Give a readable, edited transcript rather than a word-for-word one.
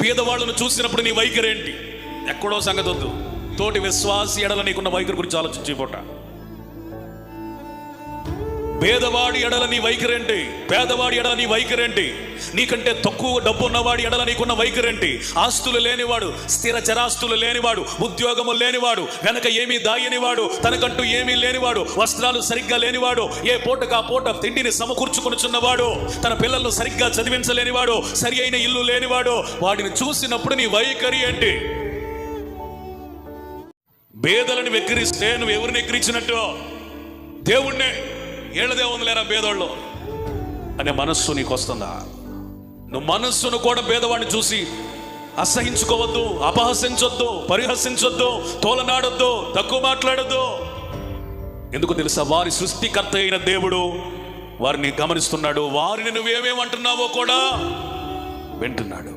పేదవాళ్ళను చూసినప్పుడు నీ వైఖరి ఏంటి? ఎక్కడో సంగతి వద్దు, తోటి విశ్వాసి ఎడల నీకున్న వైఖరి గురించి ఆలోచించిపోట. పేదవాడి ఎడల నీ వైఖరేంటి? పేదవాడి ఎడల నీ వైఖరేంటి? నీకంటే తక్కువ డబ్బు ఉన్నవాడి ఎడల నీకున్న వైఖరేంటి? ఆస్తులు లేనివాడు, స్థిర చరాస్తులు లేనివాడు, ఉద్యోగము లేనివాడు, వెనక ఏమీ దాయనివాడు, తనకంటూ ఏమీ లేనివాడు, వస్త్రాలు సరిగ్గా లేనివాడు, ఏ పూటకా పూట తిండిని సమకూర్చుకొనిచున్నవాడు, తన పిల్లలను సరిగ్గా చదివించలేనివాడు, సరి అయిన ఇల్లు లేనివాడు, వాడిని చూసినప్పుడు నీ వైఖరి ఏంటి? పేదలను వెక్కిరిస్తే నువ్వు ఎవరిని ఎక్కిరించినట్టు? దేవుణ్ణే. ఏళ్ళదే ఉందిలేరా పేదోళ్ళు అనే మనస్సు నీకు వస్తుందా? నువ్వు మనస్సును కూడా పేదవాడిని చూసి అసహించుకోవద్దు, అపహసించొద్దు, పరిహసించొద్దు, తోలనాడొద్దు, తక్కువ మాట్లాడొద్దు. ఎందుకు తెలుసా? వారి సృష్టికర్త అయిన దేవుడు వారిని గమనిస్తున్నాడు. వారిని నువ్వేమేమంటున్నావో కూడా వింటున్నాడు.